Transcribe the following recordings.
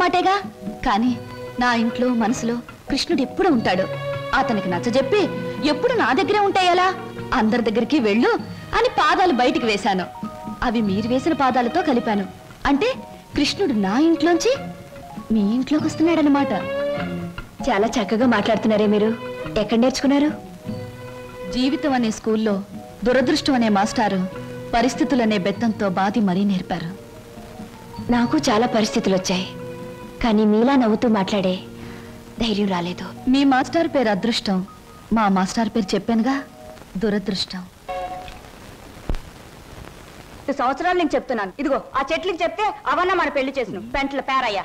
మాటేగా. కానీ నా ఇంట్లో మనసులో కృష్ణుడు ఎప్పుడు ఉంటాడు. అతనికి నచ్చజెప్పి ఎప్పుడు నా దగ్గరే ఉంటాయలా? అందరి దగ్గరికి వెళ్ళు అని పాదాలు బయటికి వేశాను. అవి మీరు వేసిన పాదాలతో కలిపాను. అంటే కృష్ణుడు నా ఇంట్లోంచి మీ ఇంట్లోకి వస్తున్నాడనమాట. చాలా చక్కగా మాట్లాడుతున్నారే మీరు. ఎక్కడ నేర్చుకున్నారు? జీవితం అనే స్కూల్లో దురదృష్టం అనే మాస్టారు పరిస్థితులనే బెత్తంతో బాధి మరీ నేర్పారు. నాకు చాలా పరిస్థితులు వచ్చాయి, కానీ మీలా నవ్వుతూ మాట్లాడే ధైర్యం రాలేదు. మీ మాస్టర్ పేరు అదృష్టం, మా మాస్టర్ పేరు చెప్పానుగా దురదృష్టం. సంవత్సరాలు నేను చెప్తున్నాను. ఇదిగో ఆ చెట్లకి చెప్తే అవన్నా మన పెళ్లి చేసిన పెంట్ల పేరయ్య.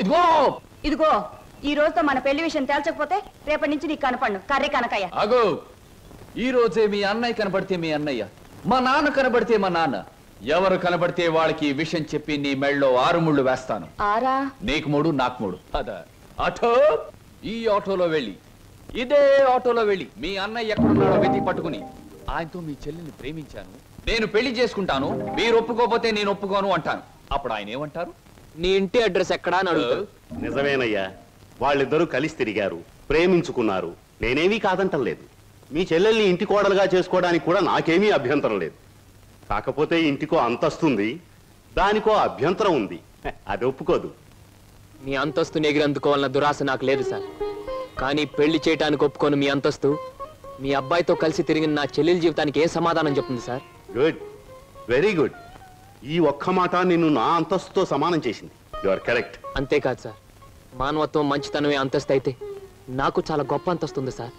ఇదిగో ఈ రోజుతో మన పెళ్లి విషయం తేల్చకపోతే రేపటి నుంచి నీకు కనపడను కర్రీ కనకయ్య. అగో ఈ రోజే మీ అన్నయ్య కనబడితే మీ అన్నయ్య, మా నాన్న కనబడితే మా నాన్న, ఎవరు కనబడితే వాళ్ళకి ఈ విషయం చెప్పి నీ మెళ్ళలో 6 ముళ్ళు వేస్తాను. ఆరా? నీకు 3 నాకు 3. అదా ఆటో, ఈ ఆటోలో వెళ్ళి ఇదే ఆటోలో వెళ్ళి మీ అన్నయ్య ఎక్కడున్నాడో వెతికి పట్టుకుని ఆయనతో మీ చెల్లిని ప్రేమించాను, నేను పెళ్లి చేసుకుంటాను, మీరు ఒప్పుకోకపోతే నేను ఒప్పుకోను అంటాను. అప్పుడు ఆయన ఏమంటారు? నీ ఇంటి అడ్రస్ ఎక్కడా అని అడుగుతారు. నిజమేనయ్యా, వాళ్ళిద్దరూ కలిసి తిరిగారు, ప్రేమించుకున్నారు. నేనేమీ కాదంటం లేదు. మీ చెల్లెల్ని ఇంటి కోడలుగా చేసుకోవడానికి కూడా నాకేమీ అభ్యంతరం లేదు. కాకపోతే ఇంటికో అంతస్తుంది, దానికో అభ్యంతరం ఉంది. అది ఒప్పుకోదు. మీ అంతస్తుని ఎగిరందుకోవాలన్న దురాశ నాకు లేదు సార్. కానీ పెళ్లి చేయటానికి ఒప్పుకోను మీ అంతస్తు మీ అబ్బాయితో కలిసి తిరిగిన నా చెల్లెల జీవితానికి ఏ సమాధానం చెప్తుంది సార్? Good, very good. ఈ ఒక్క మాట నిన్ను నా అంతస్తుతో సమానం చేసింది. You are correct. అంతేకాదు సార్, మానవత్వం మంచితనమే అంతస్తు అయితే నాకు చాలా గొప్ప అంతస్తుంది సార్.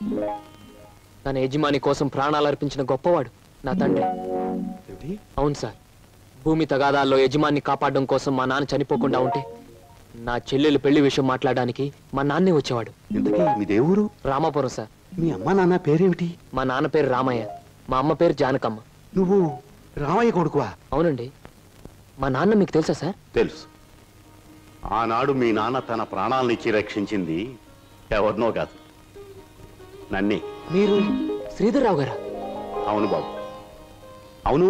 తన యజమాని కోసం ప్రాణాలు అర్పించిన గొప్పవాడు నా తండ్రి. అవును సార్, భూమి తగాదాల్లో యజమాన్ని కాపాడడం కోసం మా నాన్న చనిపోకుండా ఉంటే నా చెల్లెలు పెళ్లి విషయం మాట్లాడడానికి మా నాన్నే వచ్చేవాడు. ఇంతకీ మీ దేవురు? రామాపురం సార్. మీ అమ్మ నాన్న పేరేమిటి? మా నాన్న పేరు రామయ్య, మా అమ్మ పేరు జానకమ్మ. నువ్వు రామయ్య కొడుకువా? అవునండి. మా నాన్న మీకు తెలుసా సార్? తెలుసు. ఆనాడు మీ నాన్న తన ప్రాణాలనిచ్చి రక్షించింది ఎవరినో కాదు, నన్నే. మీరు శ్రీధర్రావు గారా? అవును బాబు. అవును,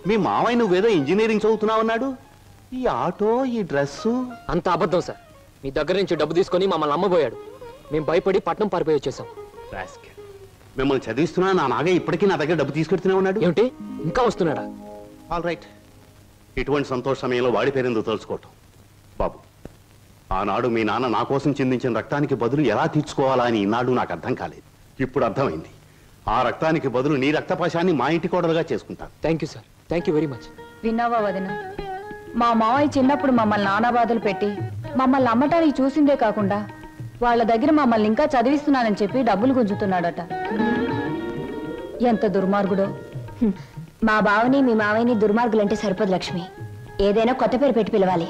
మీ మావయ్య నువ్వేదో ఇంజనీరింగ్ చదువుతున్నావన్నాడు. ఈ ఆటో, ఈ డ్రెస్సు అంత అబద్ధం సార్. మీ దగ్గర నుంచి డబ్బు తీసుకొని మమ్మల్ని అమ్మబోయాడు. మేము భయపడి పట్నం పారిపోయి వచ్చేసాం. మిమ్మల్ని చదివిస్తున్నా నా నాగయ్య ఇప్పటికీ నా దగ్గర డబ్బు తీసుకెడుతూనే ఉన్నాడు. ఏమిటి, ఇంకా వస్తున్నాడా? All right. ఇటువంటి సంతోష సమయంలో వాడి పేరెందుకు తలుచుకోవటం బాబు. ఆనాడు మీ నాన్న నా కోసం చిందించిన రక్తానికి బదులు ఎలా తీర్చుకోవాలా అని ఈనాడు నాకు అర్థం కాలేదు. ఇప్పుడు అర్థమైంది. ఆ రక్తానికి బదులు నీ రక్తపాశాన్ని మా ఇంటి కోడలుగా చేసుకుంటాను. Thank you sir, thank you very much. విన్నావా వదిన? మా మావయ్య చిన్నప్పుడు మమ్మల్ని నానా బాధలు పెట్టి మమ్మల్ని అమ్మటానికి చూసిందే కాకుండా వాళ్ళ దగ్గర మమ్మల్ని ఇంకా చదివిస్తున్నానని చెప్పి డబ్బులు గుంజుతున్నాడట. ఎంత దుర్మార్గుడో. మా బావని మీ మావయ్యని దుర్మార్గులంటే సరిపోదు లక్ష్మి. ఏదైనా కొత్త పేరు పెట్టి పిలవాలి.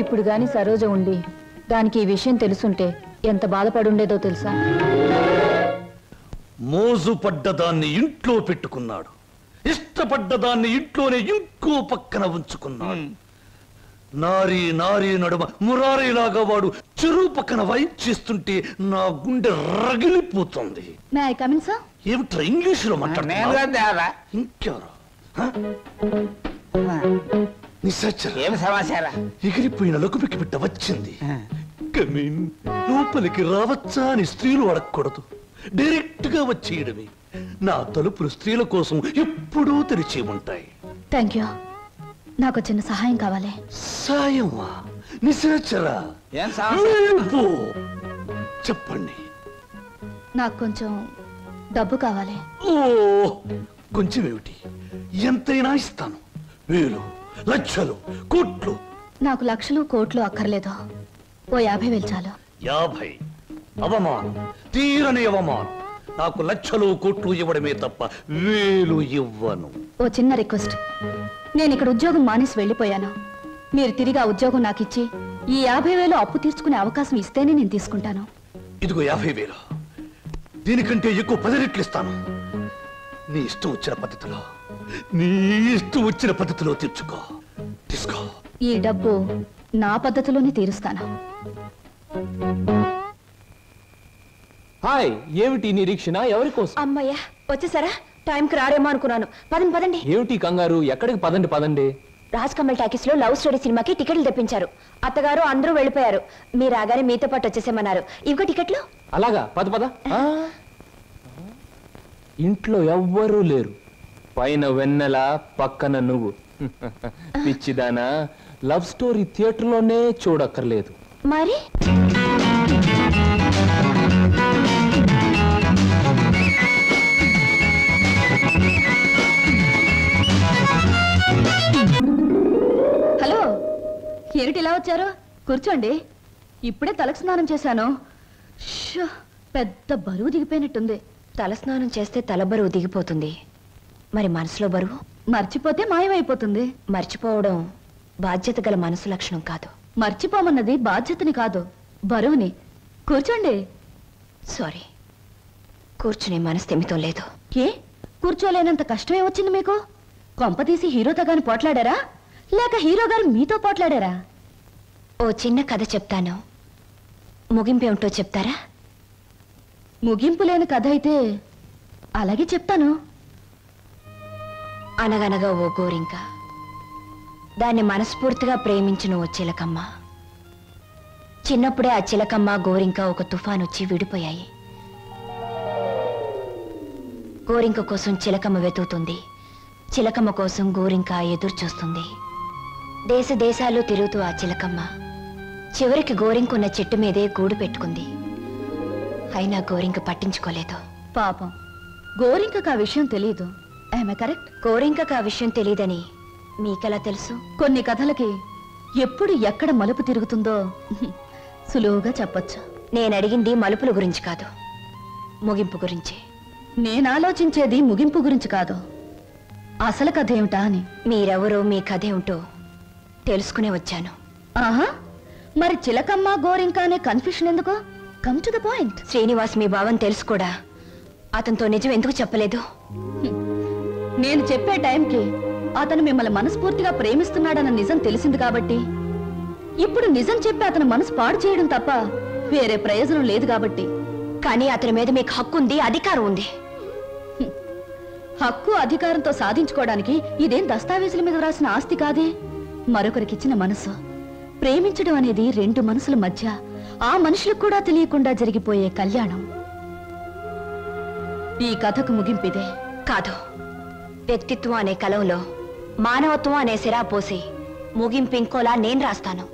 ఇప్పుడు గాని సరోజ ఉండి దానికి ఈ విషయం తెలుసుంటే ఎంత బాధపడుండేదో తెలుసా? మోజు పడ్డదాన్ని ఇంట్లో పెట్టుకున్నాడు, ఇష్టపడ్డదాన్ని ఇంట్లోనే ఇంకో పక్కన ఉంచుకున్నాడు. నారీ నారీ నడుమ మురారీలాగా వాడు చెరువు పక్కన వైప్ చేస్తుంటే నా గుండె రగిలిపోతుంది. ఏమిట్రా ఇంగ్లీషులో మాట్లాడుతున్నా? ఇంకెవరు? ఎగిరిపోయిన లకుపికి బిడ్డ వచ్చింది. కమీన్, లోపలికి రావచ్చా అని స్త్రీలు అడగకూడదు, డైరెక్ట్ గా వచ్చేయడమే. నా తలుపులు స్త్రీల కోసం ఎప్పుడూ తెరిచి ఉంటాయి. Thank you. నాకు చిన్న సహాయం కావాలి. సాయమా? నిశాచరా, చెప్పండి. నాకు కొంచెం డబ్బు కావాలి. ఓ, కొంచెం ఏమిటి, ఎంతైనా ఇస్తాను. 1000, లక్షలు, కోట్లు. నాకు లక్షలు కోట్లు అక్కర్లేదు. ఓ 50,000 చాలు. 50? అవమానం, తీరని అవమానం. నాకు లక్షలు కోట్లు ఇవ్వడమే తప్ప 1000 ఇవ్వను. ఓ చిన్న రిక్వెస్ట్. నేను ఇక్కడ ఉద్యోగం మానేసి వెళ్ళిపోయాను. మీరు తిరిగి ఆ ఉద్యోగం నాకు ఇచ్చి ఈ 50,000 అప్పు తీర్చుకునే అవకాశం ఇస్తేనే నేను తీసుకుంటాను. ఇదిగో 50,000. దీనికంటే ఎక్కువ 10 రెట్లు ఇస్తాను. నీ ఇష్టం వచ్చిన పద్ధతిలో, నీ ఇష్టం వచ్చిన పద్ధతిలో తీర్చుకో. తీసుకో. ఈ డబ్బు నా పద్ధతిలోనే తీరుస్తాను. హాయ్, ఏమిటి నిరీక్షణ? ఎవరి కోసం? అమ్మయ్యా, వచ్చేసారా? టైంకి రాడేమో అనుకున్నాను. పదండి పదండి. ఏమిటి కంగారు? ఎక్కడికి? పదండి పదండి. రాజ్ కమల్ టాకీస్ లో లవ్ స్టోరీ సినిమాకి టికెట్లు తెప్పించారు. అత్తగారు అందరూ వెళ్ళిపోయారు. మీరు రాగానే మీతో పాటు వచ్చేసేమన్నారు. ఇవిగో టికెట్లు. అలాగా? పద పద. ఇంట్లో ఎవ్వరూ లేరు, పైన వెన్నెల, పక్కన నువ్వు. పిచ్చిదానా, లవ్ స్టోరీ థియేటర్లోనే చూడక్కర్లేదు. మరి హలో, ఏమిటి ఇలా వచ్చారు? కూర్చోండి. ఇప్పుడే తలకు స్నానం చేశాను. షో, పెద్ద బరువు దిగిపోయినట్టుంది. తలస్నానం చేస్తే తల బరువు దిగిపోతుంది. మరి మనసులో బరువు మర్చిపోతే మాయమైపోతుంది. మర్చిపోవడం బాధ్యత గల మనసు లక్షణం కాదు. మర్చిపోమన్నది బాధ్యతని కాదు, బరువుని. కూర్చోండి. సారీ, కూర్చునే మనస్థిమితం లేదు. ఏ, కూర్చోలేనంత కష్టమే వచ్చింది మీకు? కొంపతీసి హీరోతో గాని పోట్లాడారా, లేక హీరో గారు మీతో పోట్లాడారా? ఓ చిన్న కథ చెప్తాను, ముగింపేమిటో చెప్తారా? ముగింపు లేని కథ అయితే అలాగే చెప్తాను. అనగనగా ఓ గోరింక, దాన్ని మనస్ఫూర్తిగా ప్రేమించిన ఓ చిలకమ్మ. చిన్నప్పుడే ఆ చిలకమ్మ గోరింక ఒక తుఫాన్ వచ్చి విడిపోయాయి. గోరింక కోసం చిలకమ్మ వెతుకుతుంది, చిలకమ్మ కోసం గోరింక ఎదురు చూస్తుంది. దేశ దేశాలు తిరుగుతూ ఆ చిలకమ్మ చివరికి గోరింకున్న చెట్టు మీదే గూడు పెట్టుకుంది. అయినా గోరింక పట్టించుకోలేదు. పాపం, గోరింకకు ఆ విషయం తెలియదు. ఆమె కరెక్ట్. గోరింకకు ఆ విషయం తెలియదని మీకెలా తెలుసు? కొన్ని కథలకి ఎప్పుడు ఎక్కడ మలుపు తిరుగుతుందో సులువుగా చెప్పొచ్చు. నేను అడిగింది మలుపుల గురించి కాదు, ముగింపు గురించి. నేను ఆలోచించేది ముగింపు గురించి కాదు, అసలు కథ ఏమిటా అని. మీరెవరో, మీ కథ ఏమిటో తెలుసుకునే వచ్చాను. ఆహా, మరి చిలకమ్మ గోరింక అనే కన్ఫ్యూషన్ ఎందుకు? Come to the point. Srinivas మీ భావం తెలుసు కూడా అతనితో నిజం ఎందుకు చెప్పలేదు? నేను చెప్పే టైంకి అతను మిమ్మల్ని మనస్ఫూర్తిగా ప్రేమిస్తున్నాడన్న నిజం తెలిసింది కాబట్టి, ఇప్పుడు నిజం చెప్పి అతను మనసు పాడు చేయడం తప్ప వేరే ప్రయోజనం లేదు కాబట్టి. కానీ అతని మీద మీకు హక్కు ఉంది, అధికారం ఉంది. హక్కు అధికారంతో సాధించుకోవడానికి ఇదేం దస్తావేజుల మీద రాసిన ఆస్తి కాదే. మరొకరికిచ్చిన మనసు. ప్రేమించడం అనేది రెండు మనసుల మధ్య, ఆ మనుషులకు కూడా తెలియకుండా జరిగిపోయే కళ్యాణం. ఈ కథకు ముగింపిదే. కాదు, వ్యక్తిత్వం అనే కలంలో మానవత్వం అనే సిరా పోసి ముగింపు ఇంకోలా నేను రాస్తాను.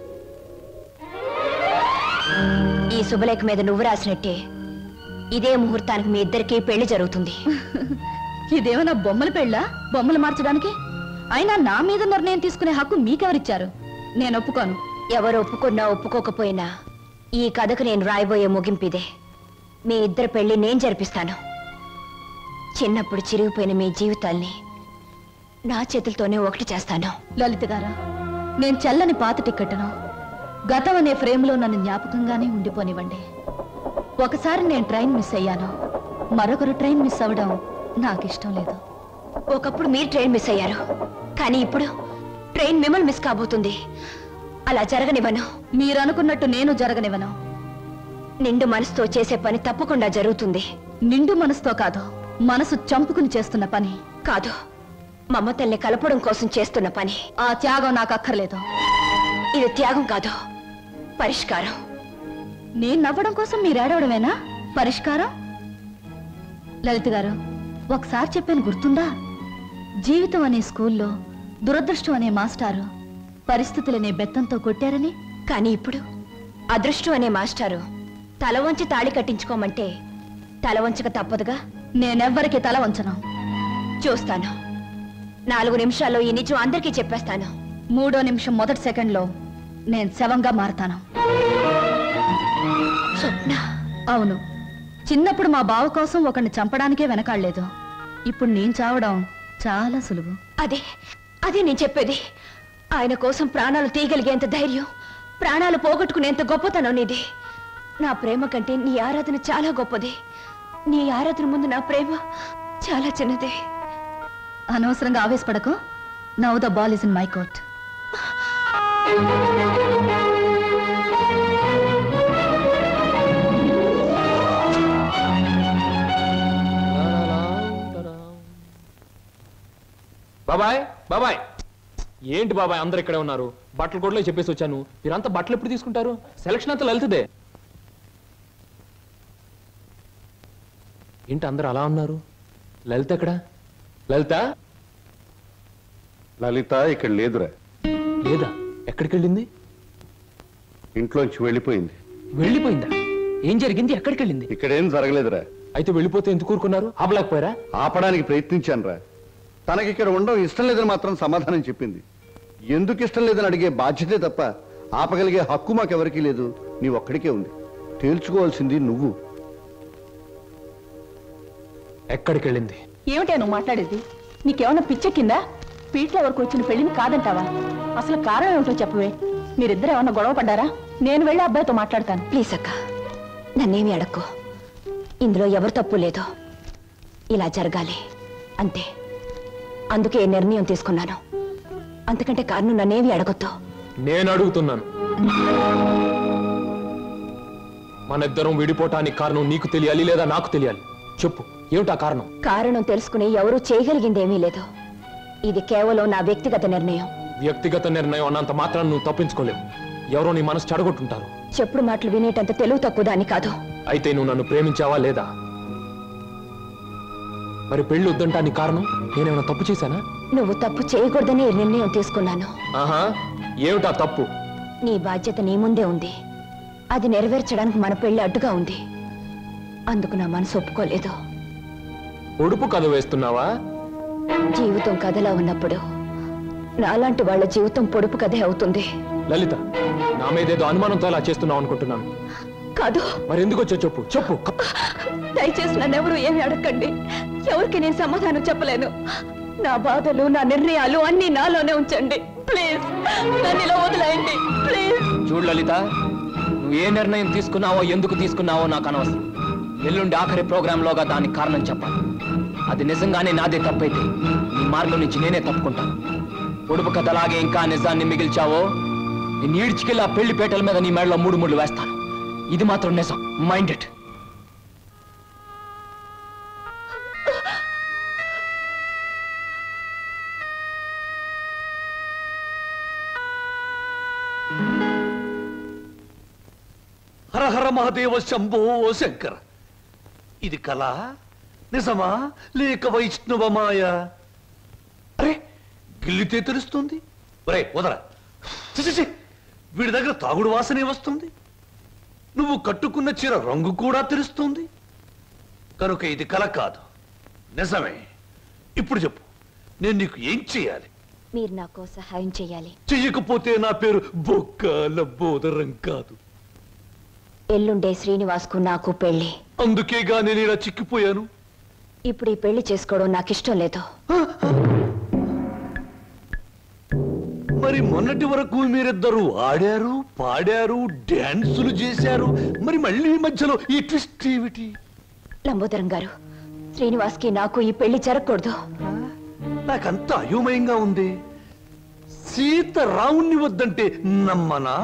ఈ శుభలేఖ మీద నువ్వు రాసినట్టే ఇదే ముహూర్తానికి మీ ఇద్దరికీ పెళ్లి జరుగుతుంది. ఇదేమన్నా బొమ్మల పెళ్ళా, బొమ్మలు మార్చడానికి? అయినా నా మీద నిర్ణయం తీసుకునే హక్కు మీకెవరిచ్చారు? నేను ఒప్పుకోను. ఎవరు ఒప్పుకున్నా ఒప్పుకోకపోయినా ఈ కథకు నేను రాయబోయే ముగింపిదే. మీ ఇద్దరి పెళ్లి నేను జరిపిస్తాను. చిన్నప్పుడు చిరిగిపోయిన మీ జీవితాల్ని నా చేతులతోనే ఒకటి చేస్తాను. లలిత గారా, నేను చెల్లని పాత టిక్కెట్ను గతం అనే ఫ్రేమ్లో నన్ను జ్ఞాపకంగానే ఉండిపోనివ్వండి. ఒకసారి నేను ట్రైన్ మిస్ అయ్యాను, మరొకరు ట్రైన్ మిస్ అవ్వడం నాకు ఇష్టం లేదు. ఒకప్పుడు మీరు ట్రైన్ మిస్ అయ్యారు, కానీ ఇప్పుడు ట్రైన్ మిమ్మల్ని మిస్ కాబోతుంది. అలా జరగనివ్వను. మీరు అనుకున్నట్టు నేను జరగనివ్వను. నిండు మనసుతో చేసే పని తప్పకుండా జరుగుతుంది. నిండు మనసుతో కాదు, మనసు చంపుకుని చేస్తున్న పని. కాదు, మమతల్ని కలపడం కోసం చేస్తున్న పని. ఆ త్యాగం నాకు అక్కర్లేదు. ఇది త్యాగం కాదు, పరిష్కారం. నేను నవ్వడం కోసం మీరు ఏడవడమేనా పరిష్కారం? లలిత గారు, ఒకసారి చెప్పాను గుర్తుందా? జీవితం అనే స్కూల్లో దురదృష్టం అనే మాస్టారు పరిస్థితులనే బెత్తంతో కొట్టారని. కానీ ఇప్పుడు అదృష్టం అనే మాస్టారు తల వంచి తాళి కట్టించుకోమంటే తల వంచక తప్పదుగా. నేనెవ్వరికి తల వంచను. చూస్తాను. 4 నిమిషాల్లో ఈ నిజం అందరికీ చెప్పేస్తాను. 3వ నిమిషం మొదటి సెకండ్లో నేను శవంగా మారతాను. స్వప్న. అవును, చిన్నప్పుడు మా బావ కోసం ఒకరిని చంపడానికే వెనకాడలేదు. ఇప్పుడు నేను చావడం చాలా సులువు. అదే నేను చెప్పేది. ఆయన కోసం ప్రాణాలు తీయగలిగేంత ధైర్యం, ప్రాణాలు పోగొట్టుకునేంత గొప్పతనం నీది. నా ప్రేమ కంటే నీ ఆరాధన చాలా గొప్పది. నీ ఆరాధన ముందు నా ప్రేమ చాలా చిన్నదే. అనవసరంగా ఆవేశపడకు. Now the ball is in my court. బాబాయ్, బాబాయ్, ఏంటి బాబాయ్ అందరు ఇక్కడే ఉన్నారు? బట్టలు కూడా చెప్పేసి వచ్చాను. మీరంతా బట్టలు ఎప్పుడు తీసుకుంటారు? సెలక్షన్ అంతా లలితదే. ఏంటి అందరు అలా ఉన్నారు? లలిత ఎక్కడ? లలిత లలిత ఇక్కడ లేదురా. లేదా? ఎక్కడికి వెళ్ళింది? ఇంట్లోంచి వెళ్ళిపోయింది. వెళ్ళిపోయిందా? ఏం జరిగింది? ఎక్కడికి వెళ్ళింది? ఇక్కడేం జరగలేదురా. అయితే వెళ్ళిపోతే ఎందుకు కూరుకున్నారు? ఆపలేకపోయారా? ఆపడానికి ప్రయత్నించానురా. తనకి ఇక్కడ ఉండడం ఇష్టం లేదని మాత్రం సమాధానం చెప్పింది. ఎందుకు ఇష్టం లేదని అడిగే బాధ్యతే తప్ప ఆపగలిగే హక్కు మాకెవరికీ లేదు. నీ ఒక్కడికే ఉంది. తేల్చుకోవాల్సింది నువ్వు. ఎక్కడికి వెళ్ళింది? ఏమిటా నువ్వు మాట్లాడేది? నీకేమన్నా పిచ్చెక్కిందా? పీట్ల వరకు వచ్చిన పెళ్లిని కాదంటావా? అసలు కారణం ఏమిటో చెప్పవే. మీరిద్దరు ఏమన్నా గొడవ పడ్డారా? నేను వెళ్ళి అబ్బాయితో మాట్లాడతాను. ప్లీజ్ అక్క, నన్నేమి అడక్కు. ఇందులో ఎవరు తప్పు లేదు. ఇలా జరగాలి అంతే. అందుకే నిర్ణయం తీసుకున్నాను. అంతకంటే కారణం నన్నేమి అడగొద్దు. నేను అడుగుతున్నాను. మన ఇద్దరం విడిపోవటానికి కారణం నీకు తెలియాలి లేదా నాకు తెలియాలి. చెప్పు, ఏమిటా కారణం? కారణం తెలుసుకుని ఎవరూ చేయగలిగిందేమీ లేదు. ఇది కేవలం నా వ్యక్తిగత నిర్ణయం. వ్యక్తిగత నిర్ణయం అన్నంత మాత్రం నువ్వు తప్పించుకోలేవు. ఎవరో నీ మనసు చెడగొట్టుంటారు. చెప్పుడు మాటలు వినేటంత తెలుగు తక్కువ దాన్ని కాదు. అయితే నువ్వు నన్ను ప్రేమించావా లేదా? మరి పెళ్లి వద్దంటానికి కారణం నేనేమైనా తప్పు చేశానా? నువ్వు తప్పు చేయకూడదని ఈ నిర్ణయం తీసుకున్నాను. ఆహా, ఏమిటా తప్పు? నీ బాధ్యత నీ ముందే ఉంది. అది నెరవేర్చడానికి మన పెళ్లి అడ్డుగా ఉంది. అందుకు నా మనసు ఒప్పుకోలేదు. పొడుపు కథ వేస్తున్నావా? జీవితం కథలా ఉన్నప్పుడు నాలాంటి వాళ్ళ జీవితం పొడుపు కథే అవుతుంది. లలిత, నా మీదేదో అనుమానంతో అలా చేస్తున్నావు అనుకుంటున్నాను. కాదు. మరి ఎందుకు వచ్చో చెప్పు. చెప్పు. దయచేసి నన్నెవరూ ఏమి అడగండి. ఎవరికి నేను సమాధానం చెప్పలేను. నా బాధలు, నా నిర్ణయాలు అన్ని నాలోనే ఉంచండి. ప్లీజ్ నన్ను ఇలా వదిలేయండి. ప్లీజ్. చూడు లలిత, నువ్వు ఏ నిర్ణయం తీసుకున్నావో ఎందుకు తీసుకున్నావో నాకు అనవసరం. ఎల్లుండి ఆఖరి ప్రోగ్రాంలోగా దానికి కారణం చెప్పాలి. అది నిజంగానే నాదే తప్పైతే నీ మార్గం నుంచి నేనే తప్పుకుంటాను. పొడుపు కథలాగే ఇంకా నిజాన్ని మిగిల్చావో నేను ఈడ్చికెళ్ళి ఆ పెళ్లి పేటల మీద నీ మెడలో 3 ముళ్ళు వేస్తాను. ఇది మాత్రం నిజం. Mind it. హర హర మహాదేవ శంభో శంకర. ఇది కళ నిజమా లేక వైష్ణవ మాయ? అరే, గిల్లితే తెలుస్తుంది. ఒరే వదరా. చి, వీడి దగ్గర తాగుడు వాసనే వస్తుంది. నువ్వు కట్టుకున్న చీర రంగు కూడా తెలుస్తుంది. కనుక ఇది కళ కాదు, నిజమే. ఇప్పుడు చెప్పు, నేను నీకు ఏం చేయాలి? మీరు నాకు సహాయం చేయాలి. చెయ్యకపోతే నా పేరు బొక్కల బోదరం కాదు. ఎల్లుండే శ్రీనివాస్కు నాకు పెళ్లి. అందుకేగా నేను ఇలా చిక్కిపోయాను. ఇప్పుడు ఈ పెళ్లి చేసుకోవడం నాకు ఇష్టం లేదు. మరి మొన్నటి వరకు మీరిద్దరూ ఆడారు, పాడారు, డాన్సులు చేశారు. మరి మళ్ళీ మధ్యలో ఈ ట్విస్ట్ ఏమిటి? లంబోదరం గారు, శ్రీనివాస్కి నాకు ఈ పెళ్లి జరగకూడదు. నాకంత అయోమయంగా ఉంది. సీత రావుణ్ణి వద్దంటే నమ్మనా?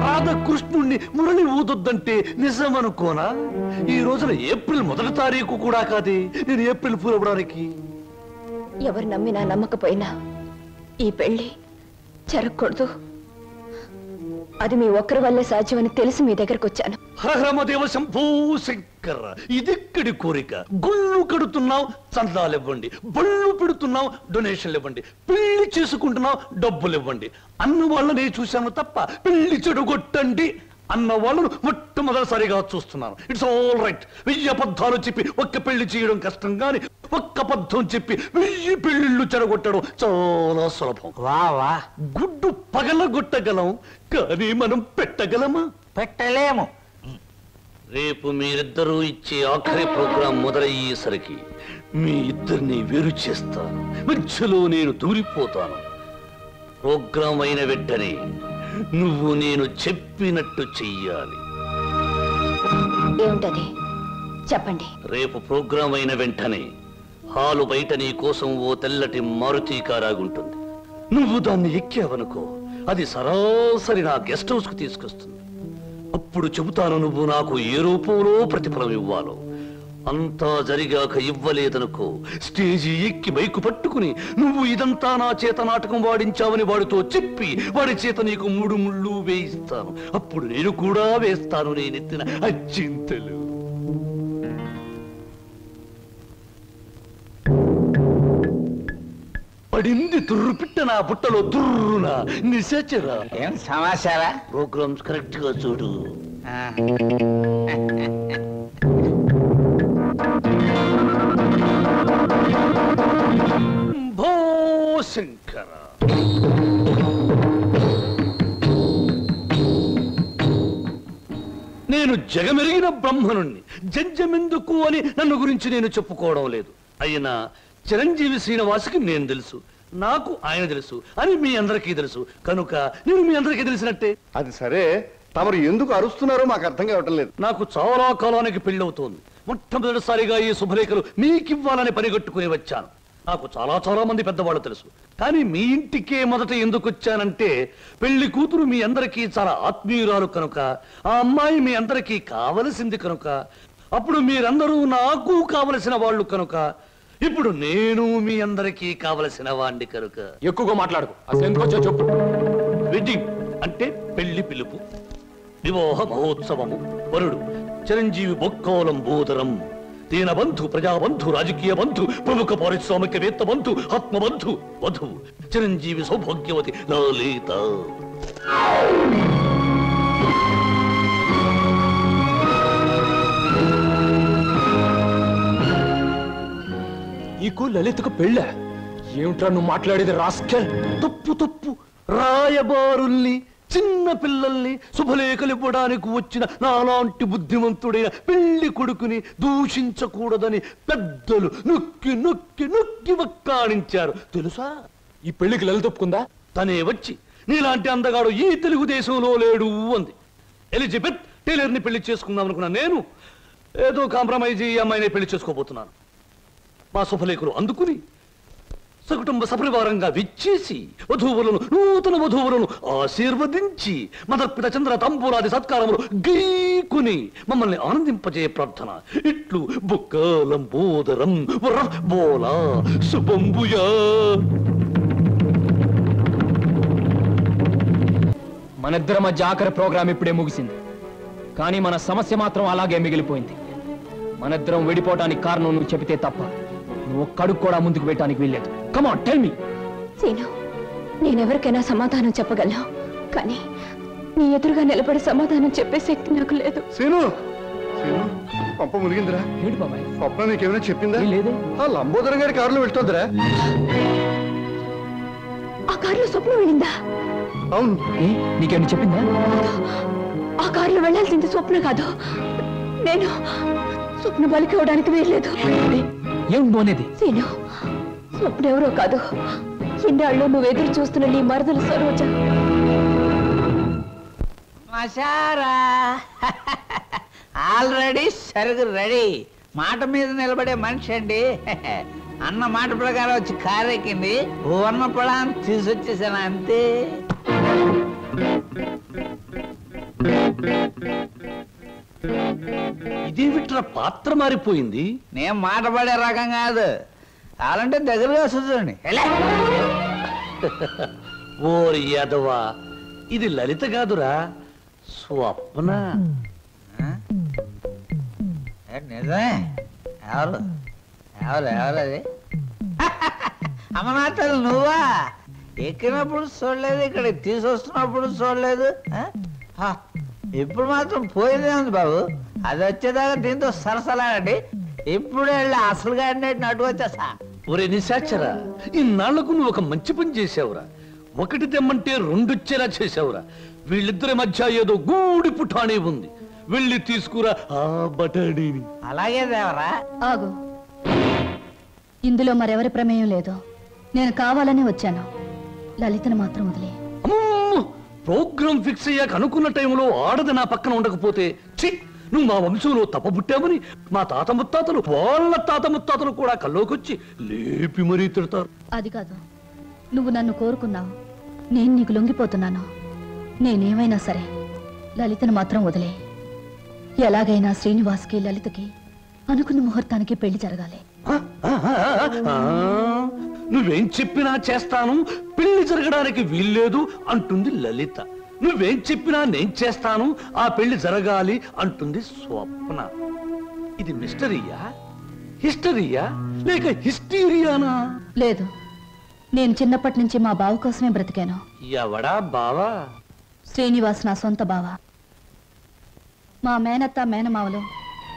రాధకృష్ణుణ్ణి మురళి ఊదొద్దంటే నిజమనుకోనా? ఈ రోజున ఏప్రిల్ 1వ తారీఖు కూడా కాదే నేను ఏప్రిల్ ఫూల్ అవ్వడానికి. ఎవరు నమ్మినా నమ్మకపోయినా ఈ పెళ్లి జరగకూడదు. అది మీ ఒక్కరి వల్లే సాధ్యమని తెలిసి మీ దగ్గరకు వచ్చాను. హరహరమదేవ శంభో శంకర. ఇదెక్కడి కోరిక? గుళ్ళు కడుతున్నావు, చందాలు ఇవ్వండి. బళ్ళు పెడుతున్నావు, డొనేషన్లు ఇవ్వండి. పెళ్లి చేసుకుంటున్నావు, డబ్బులు ఇవ్వండి. అన్న వాళ్ళనే చూశాను తప్ప పెళ్లి చెడుగొట్టండి అన్న వాళ్ళను మొట్టమొదటిసారిగా చూస్తున్నాను. It's all right. 1000 అబద్ధాలు చెప్పి ఒక్క పెళ్లి చేయడం కష్టం, గాని ఒక్క అబద్ధం చెప్పి 1000 పెళ్లిళ్ళు చెడగొట్టడం చాలా సులభం. వా గుడ్డు పగలగొట్టగలం, కానీ మనం పెట్టగలమా? పెట్టలేము. రేపు మీరిద్దరూ ఇచ్చే ఆఖరి ప్రోగ్రాం మొదలయ్యేసరికి మీ ఇద్దరిని వేరు చేస్తాను. మధ్యలో నేను దూరిపోతాను. ప్రోగ్రాం అయిన వెంటనే నువ్వు నేను చెప్పినట్టు చెయ్యాలి. ఏమిటది చెప్పండి. రేపు ప్రోగ్రాం అయిన వెంటనే హాలు బయట నీ కోసం ఓ తెల్లటి మారుతి కారాగుంటుంది. నువ్వు దాన్ని ఎక్కావనుకో, అది సరాసరి నా గెస్ట్ హౌస్ కు తీసుకొస్తుంది. అప్పుడు చెబుతాను నువ్వు నాకు ఏ రూపంలో ప్రతిఫలం ఇవ్వాలో. అంతా జరిగాక ఇవ్వలేదనుకో, స్టేజీ ఎక్కి బైకు పట్టుకుని నువ్వు ఇదంతా నా చేత నాటకం వాడించావని వాడితో చెప్పి వాడి చేత నీకు 3 ముళ్ళు వేయిస్తాను. అప్పుడు నేను కూడా వేస్తాను నేనెత్తిన అచ్చింతలు. పడింది తుర్రు పిట్ట నా బుట్టలో తుర్రున. నిశాచరా, ఏం సమాచారా? ప్రోగ్రామ్స్ కరెక్ట్ గా చూడు. భో శంకర, నేను జగమెరిగిన బ్రహ్మనుణ్ణి. జంజమెందుకు అని నన్ను గురించి నేను చెప్పుకోవడం లేదు. అయినా చిరంజీవి శ్రీనివాసుకి నేను తెలుసు, నాకు ఆయన తెలుసు అని మీ అందరికీ తెలుసు కనుక నేను మీ అందరికీ తెలిసినట్టే. అది సరే, తమరు ఎందుకు అరుస్తున్నారో మాకు అర్థం కావటం లేదు. నాకు చాలా కాలానికి పెళ్ళవుతోంది. మొట్టమొదటిసారిగా ఈ శుభలేఖలు మీకివ్వాలని పనిగట్టుకుని వచ్చాను. నాకు చాలా మంది పెద్దవాళ్ళు తెలుసు, కానీ మీ ఇంటికే మొదట ఎందుకు వచ్చానంటే పెళ్లి కూతురు మీ అందరికీ చాలా ఆత్మీయురాలు కనుక, ఆ అమ్మాయి మీ అందరికీ కావలసింది కనుక, అప్పుడు మీరందరూ నాకు కావలసిన వాళ్ళు కనుక, ఇప్పుడు నేను మీ అందరికీ కావలసిన వాణ్ణి కనుక. ఎక్కువగా మాట్లాడుకో, అసలు ఎందుకు వచ్చో చెప్పు. వెడ్డింగ్ అంటే పెళ్లి పిలుపు, వివాహ మహోత్సవము. వరుడు చిరంజీవి బొక్కోలం బోదరం, దీనబంధు, ప్రజాబంధు, రాజకీయ బంధు, ప్రముఖ పారిశ్రామికవేత్త బంధు, ఆత్మబంధు. వధువు చిరంజీవి సౌభాగ్యవతి లలిత. నీకు లలితకు పెళ్ళ? ఏమిట్రా నువ్వు మాట్లాడేది రాస్కెల్? తప్పు. రాయబారుల్ని, చిన్న పిల్లల్ని శుభలేఖలు ఇవ్వడానికి వచ్చిన నాలాంటి బుద్ధిమంతుడైన పెళ్లి కొడుకుని దూషించకూడదని పెద్దలు నొక్కి నొక్కి నొక్కి వక్కాణించారు తెలుసా? ఈ పెళ్లికి లలిత ఒప్పుకుందా? తనే వచ్చి నీలాంటి అందగాడు ఈ తెలుగుదేశంలో లేడు అంది. ఎలిజబెత్ టైలర్ని పెళ్లి చేసుకుందాం అనుకున్నా నేను ఏదో కాంప్రమైజ్ ఈ అమ్మాయిని పెళ్లి చేసుకోబోతున్నాను. మా శుభలేఖలు అందుకుని సకుటుంబ సపరివారంగా విచ్చేసి నూతన వధువులను ఆశీర్వదించి మదర్పిత చంద్ర తంబూరాది సత్కారములు గీకుని మమ్మల్ని ఆనందింపజే ప్రార్థన. ఇట్లు బుక్కలంబోదరం బోలా శుభంబుయా. మనిద్దరి మధ్య ఆఖరి ప్రోగ్రాం ఇప్పుడే ముగిసింది, కానీ మన సమస్య మాత్రం అలాగే మిగిలిపోయింది. మనిద్దరం విడిపోవటానికి కారణం నువ్వు చెబితే తప్ప నువ్వు ఒక్కడుగు కూడా ముందుకు పెట్టడానికి వీల్లేదు. Come on tell me. Seenu, నేనెవరికైనా సమాధానం చెప్పగలను, కానీ నీ ఎదురుగా నిలబడి సమాధానం చెప్పే శక్తి నాకు లేదు. సీను, పంప మునిగిందిరా. ఏంటి బాబాయ్? స్వప్న నీకేమైనా చెప్పిందా? లేదు. ఆ లంబోదరం గారి కారులో వెళ్తుందిరా. ఆ కారులో స్వప్న వెళ్ళిందా? అవును. నీకేమైనా చెప్పిందా? ఆ కారులో వెళ్ళాల్సింది స్వప్న కాదు, నేను. స్వప్న బలికి అవడానికి వీల్లేదు. ఏం పోనేది? సీను, స్వప్న ఎవరో కాదు, ఇన్నాళ్ళు నువ్వు ఎదురు చూస్తున్న నీ మరదలు సరోజ. మసారా ఆల్రెడీ సరుకు రెడీ. మాట మీద నిలబడే మనిషి అండి. అన్న మాట ప్రకారం వచ్చి కారెక్కింది, వర్ణ పొలాన్ని తీసుకొచ్చేసాను అంతే. ఇదేమిట్రా పాత్ర మారిపోయింది? నేను మాట పడే రకం కాదు, కావాలంటే దగ్గరగా వస్తుంది. ఓరి యాదవా, ఇది లలిత కాదురా, స్వప్న. నిజమే. ఎవరు ఎవరు ఎవరు అది? అమ్మనాథలు నువ్వా? ఎక్కినప్పుడు చూడలేదు, ఇక్కడ తీసుకొస్తున్నప్పుడు చూడలేదు. ఇప్పుడు మాత్రం పోయిందే ఉంది బాబు. అది వచ్చేదాకా దీంతో సరసలాడండి. ఇప్పుడు వెళ్ళి అసలుగా నటు వచ్చేసా. ఒరే నిశాచరా, ఇన్నాళ్లకు నువ్వు ఒక మంచి పని చేసావురా. ఒకటి తెమ్మంటే రెండొచ్చేలా చేసావురా. వీళ్ళిద్దరి మధ్య ఏదో గూడి పుఠాణి ఉంది, వెళ్ళి తీసుకురా ఆ బటాణీని. అలాగే దేవరా. ఆగు, ఇందులో మరెవరి ప్రమేయం లేదు. నేను కావాలని వచ్చాను. లలితను మాత్రం వదిలే. ప్రోగ్రామ్ ఫిక్స్ అయ్యాక అనుకున్న టైంలో ఆడది నా పక్కన ఉండకపోతే, ఛీ, నువ్వు మా వంశంలో తప్పబుట్టామని మా తాత ముత్తాతలు, వాళ్ళ తాత ముత్తాతలు కూడా కల్లోకొచ్చి లేపి మరీ తిడతారు. అది కాదు, నువ్వు నన్ను కోరుకున్నావు, నేను నీకు లొంగిపోతున్నాను. నేనేమైనా సరే లలితను మాత్రం వదిలే. ఎలాగైనా శ్రీనివాస్కి లలితకి అనుకున్న ముహూర్తానికి పెళ్లి జరగాలి. నువ్వేం చెప్పినా చేస్తాను, పెళ్లి జరగడానికి వీల్లేదు అంటుంది లలిత. నువ్వేం చెప్పినా నేను చేస్తాను, ఆ పెళ్లి జరగాలి అంటుంది స్వప్న. ఇది మిస్టరీయా, హిస్టరీయా లేక హిస్టీరియానా? లేదు, నేను చిన్నప్పటి నుంచి మా బావ కోసమే బ్రతికాను. ఎవడా బావా? శ్రీనివాస్ నా సొంత బావ. మా మేనత్త మేనమావలు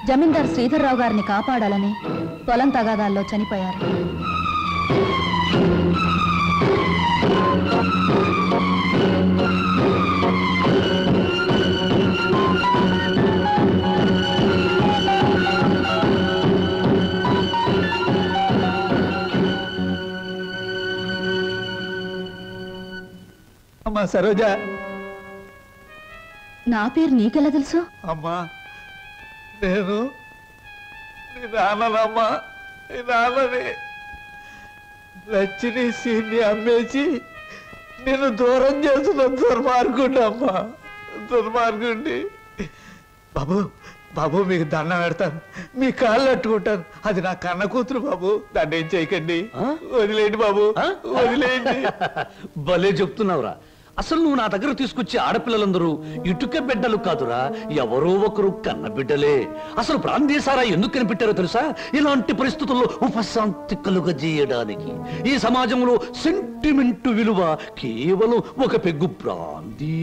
జమీందార్ శ్రీధర్రావు గారిని కాపాడాలని పొలం తగాదాల్లో చనిపోయారు. అమ్మా సరోజ. నా పేరు నీకెలా తెలుసు? అమ్మా నేను నీ నాన్ననమ్మా, నీ నాన్నని. లచ్చిని సీన్ని అమ్మేసి నేను దూరం చేస్తున్న దుర్మార్గుండి అమ్మా, దుర్మార్గుండి. బాబు బాబు మీకు దండం పెడతాను, మీ కాళ్ళు అట్టుకుంటాను. అది నా కన్న కూతురు బాబు, దాన్ని ఏం చేయకండి, వదిలేండి బాబు, వదిలేండి. భలే చెప్తున్నావురా. అసలు నువ్వు నా దగ్గర తీసుకొచ్చే ఆడపిల్లలందరూ ఇటుక బిడ్డలు కాదురా, ఎవరో ఒకరు కన్న బిడ్డలే. అసలు ప్రాంతీసారా ఎందుకు కనిపెట్టారో తెలుసా? ఇలాంటి పరిస్థితుల్లో ఉపశాంతి కలుగజేయడానికి. ఈ సమాజంలో సెంటిమెంట్ విలువ కేవలం ఒక పెగ్గు ప్రాంతి.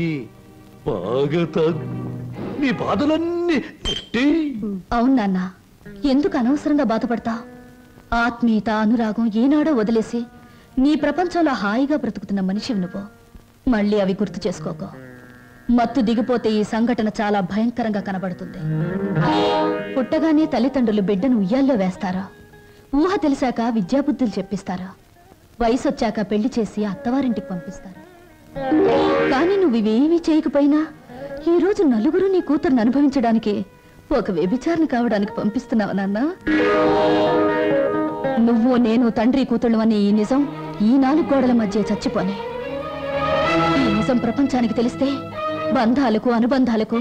బాగా తాగు, నీ బాధలన్నీ అవును నాన్న, ఎందుకు అనవసరంగా బాధపడతా? ఆత్మీయత అనురాగం ఏనాడో వదిలేసి నీ ప్రపంచంలో హాయిగా బ్రతుకుతున్న మనిషి నువ్వు. మళ్ళీ అవి గుర్తు చేసుకోకో. మత్తు దిగిపోతే ఈ సంఘటన చాలా భయంకరంగా కనబడుతుంది. పుట్టగానే తల్లిదండ్రులు బిడ్డను ఉయ్యాల్లో వేస్తారా? ఊహ తెలిసాక విద్యాబుద్ధులు చెప్పిస్తారా? వయసు వచ్చాక పెళ్లి చేసి అత్తవారింటికి పంపిస్తారా? కానీ నువ్వు ఇవేమీ చేయకపోయినా ఈ రోజు నలుగురు నీ కూతురుని అనుభవించడానికి ఒక వ్యభిచారిని కావడానికి పంపిస్తున్నావు నాన్న. నువ్వు నేను తండ్రి కూతుళ్ళు అనే ఈ నిజం ఈ 4 గోడల మధ్య చచ్చిపోని. ఈ నిజం ప్రపంచానికి తెలిస్తే బంధాలకు, అనుబంధాలకు,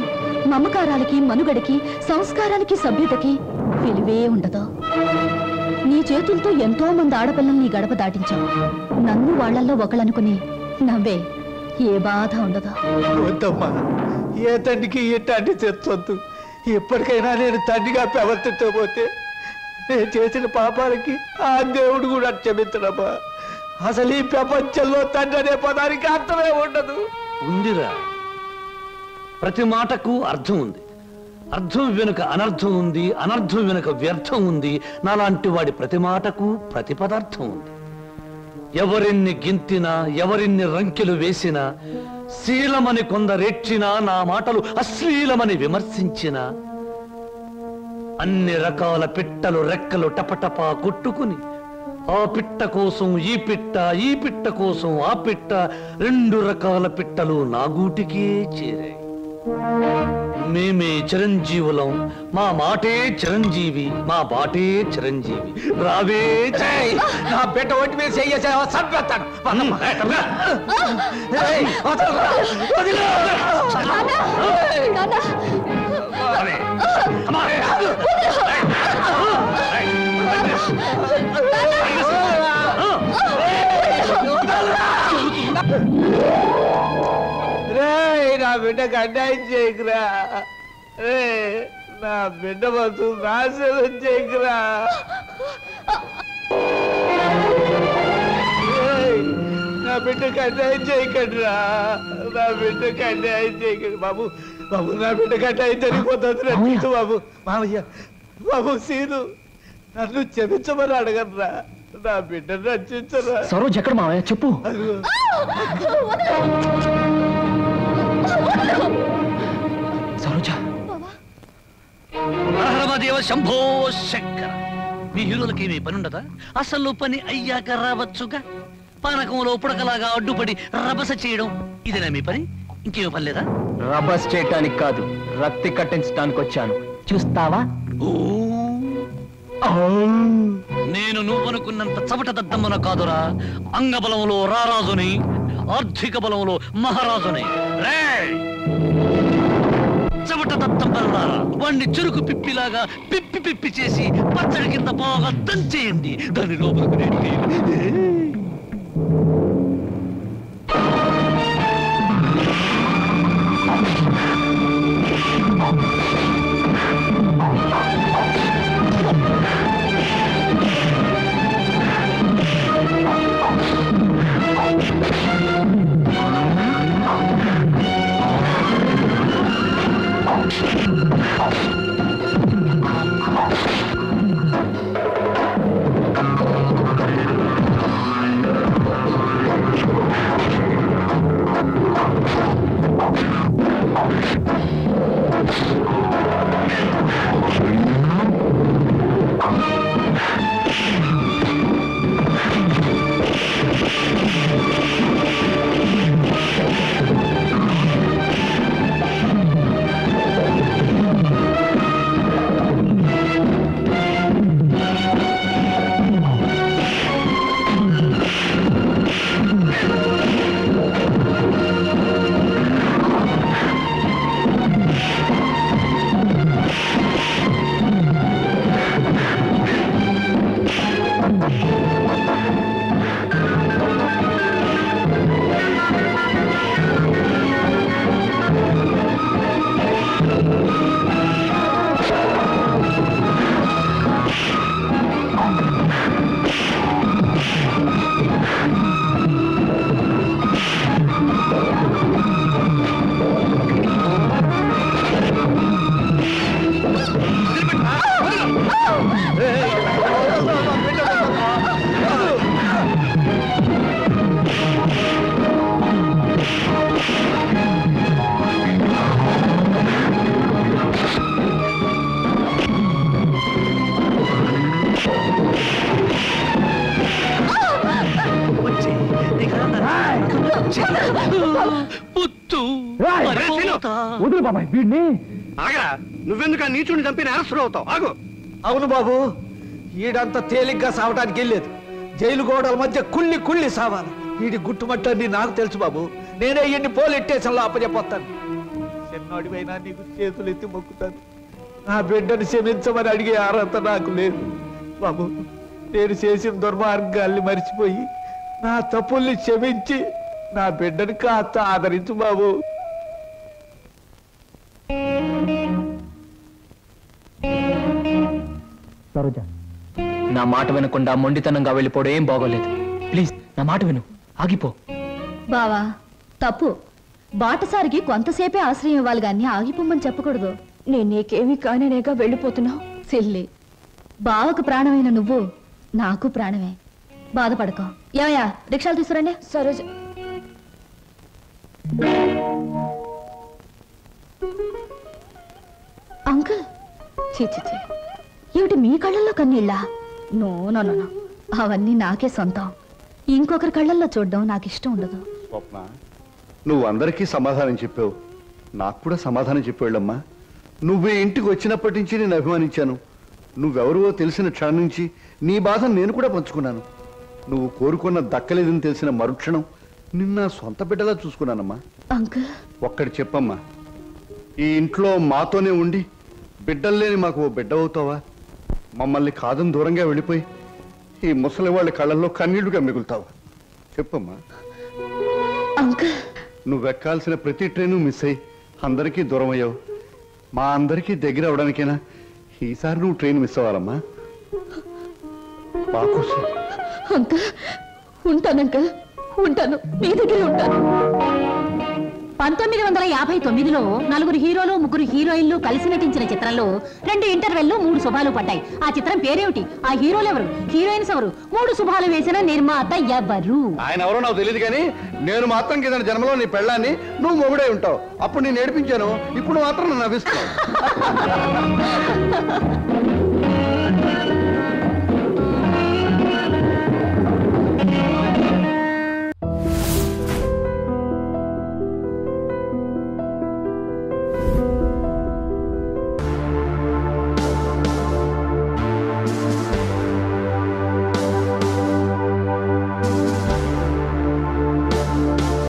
మమకారాలకి, మనుగడకి, సంస్కారానికి, సభ్యతకి విలువే ఉండదు. నీ చేతులతో ఎంతో మంది ఆడపిల్లల్ని గడప దాటించావు. నన్ను వాళ్లల్లో ఒకళ్ళనుకుని నవ్వే, ఏ బాధ ఉండదు. వద్దమ్మా, ఏ తండ్రికి ఎట్టాంటి తెచ్చొద్దు. ఎప్పటికైనా నేను తండ్రిగా ప్రవర్తించకపోతే నేను చేసిన పాపాలకి ఆ దేవుడు కూడా క్షమించడమ్మా. అసలు ఈ ప్రపంచంలో తండ్రి అనే పదానికి అర్థమే ఉండదు. ఉందిరా, ప్రతి మాటకు అర్థం ఉంది. అర్థం వెనుక అనర్థం ఉంది, అనర్థం వెనుక వ్యర్థం ఉంది. నాలాంటి వాడి ప్రతి మాటకు ప్రతి పదార్థం ఉంది. ఎవరిన్ని గింతినా, ఎవరిన్ని రంకెలు వేసినా, శీలమని కొందరెచ్చినా, నా మాటలు అశ్లీలమని విమర్శించినా, అన్ని రకాల పిట్టలు రెక్కలు టపటపా కొట్టుకుని ఆ పిట్ట కోసం ఈ పిట్ట, ఈ పిట్ట కోసం ఆ పిట్ట, 2 రకాల పిట్టలు నా గూటికే చేరాయి. మేమే చిరంజీవులం, మా మాటే చిరంజీవి, మా బాటే చిరంజీవి. రావే నా బిడ్డ ఒంటి మీద చెయ్యేసావా చంపేస్తాను. నా బిడ్డకు అన్యాయం చేయకురా రే, నా బిడ్డ బతు నాశనం చేయకురా. నా బిడ్డకు అన్యాయం చేయకండిరా, నా బిడ్డకు అన్యాయం చేయకండి బాబు. బాబు నా బిడ్డకు అన్యాయం జరిగిపోతుంది బాబు. మామయ్య బాబు సీను, నన్ను క్షమించమని అడగరా, నా బిడ్డను రక్షించరా. సరోజ్ ఎక్కడ మావయ్య చెప్పు. సరోజ, దేవ శంభో శంకర. మీ హీరోలకి ఏమీ పని ఉండదా? అసలు పని అయ్యాక రావచ్చుగా. పానకంలో పుడకలాగా అడ్డుపడి రభస చేయడం ఇదేనా మీ పని? ఇంకేమీ పని లేదా? రబస్ చేయటానికి కాదు, రక్తి కట్టించడానికి వచ్చాను. చూస్తావా? నేను నువ్వనుకున్నంత చవట దద్దమ్మన కాదురా. అంగబలంలో రారాజుని, ఆర్థిక బలంలో మహారాజుని. రే చెమట దత్తంబల్లారా వాణ్ణి చెరుకు పిప్పిలాగా పిప్పి పిప్పి చేసి పచ్చడి కింద బాగా దంచేయండి. దాని లోపలికి రెడీ. వదులు బాబాయ్ వీడిని. ఆగరా, నువ్వెందుకు ఆ నీచుని చంపిన అరెస్టు అవుతావు? ఆగు. అవును బాబు, ఈడంతా తేలిగ్గా సావటానికి వెళ్ళలేదు. జైలు గోడల మధ్య కుళ్ళి కుళ్ళి సావాలి. వీడి గుట్టుమట్టని నాకు తెలుసు బాబు. నేనే ఈయన్ని పోలీస్ స్టేషన్లో అప్పచెప్పొస్తాను. చిన్నోడివైనా నీకు చేతులు ఎత్తి మొక్కుతాను. నా బిడ్డను క్షమించమని అడిగే అర్హత నాకు లేదు బాబు. నేను చేసిన దుర్మార్గాల్ని మర్చిపోయి నా తప్పుల్ని క్షమించి నా బిడ్డని కాస్త ఆదరించు బాబు. నా మాట వినకుండా మొండితనంగా వెళ్ళిపోవడం ఏం బాగోలేదు. ప్లీజ్ నా మాట విను, ఆగిపో. బావా తప్పు. బాటసారికి కొంతసేపే ఆశ్రయం ఇవ్వాలి గాని ఆగిపోమ్మని చెప్పకూడదు. నేను నీకేమీ కానేగా వెళ్ళిపోతున్నావు. సిల్లి, బావకు ప్రాణమైన నువ్వు నాకు ప్రాణమే. బాధపడకో. ఏమయ్యా, రిక్షాలు తీసుకురండి. సరోజ, అంకుల్, చీ ఏమిటి మీ కళ్ళల్లో కన్నీళ్ళా? నో నో నో, అవన్నీ నాకే సొంతం. ఇంకొకరి కళ్ళల్లో చూడడం నాకు ఇష్టం ఉండదు. స్వప్న, నువ్వు అందరికీ సమాధానం చెప్పావు, నాకు కూడా సమాధానం చెప్పాళ్ళమ్మా. నువ్వు ఇంటికి వచ్చినప్పటి నుంచి నేను అభిమానించాను. నువ్వెవరో తెలిసిన క్షణం నుంచి నీ బాధను నేను కూడా పంచుకున్నాను. నువ్వు కోరుకున్న దక్కలేదని తెలిసిన మరుక్షణం నిన్న సొంత బిడ్డలా చూసుకున్నానమ్మా. అంకుల్, ఒక్కటి చెప్పమ్మా, ఈ ఇంట్లో మాతోనే ఉండి బిడ్డల్లేని మాకు ఓ బిడ్డ అవుతావా? మమ్మల్ని కాదని దూరంగా వెళ్ళిపోయి ఈ ముసలి వాళ్ళ కళ్ళల్లో కన్నీళ్లుగా మిగులుతావా? చెప్పమ్మా. అంకుల్, నువ్వెక్కాల్సిన ప్రతి ట్రైను మిస్ అయ్యి అందరికీ దూరం అయ్యావు. మా అందరికీ దగ్గర అవడానికైనా ఈసారి నువ్వు ట్రైన్ మిస్ అవ్వాలమ్మా. బాకోసం అంకుల్, ఉంటాను అంకుల్, ఉంటాను, మీ దగ్గరే ఉంటాను. 1959లో నలుగురు హీరోలు ముగ్గురు హీరోయిన్లు కలిసి నటించిన చిత్రంలో 2 ఇంటర్వెల్లో 3 శుభాలు పడ్డాయి. ఆ చిత్రం పేరేమిటి? ఆ హీరోలు ఎవరు? హీరోయిన్స్ ఎవరు? 3 శుభాలు వేసిన నిర్మాత ఎవరు? ఆయన ఎవరో నాకు తెలియదు కానీ నేను మాత్రం కింద జన్మలో నీ పెళ్ళాన్ని నువ్వు మొగుడే ఉంటావు. అప్పుడు నేను ఏడిపించాను, ఇప్పుడు మాత్రం నన్ను నవ్విస్తున్నావు.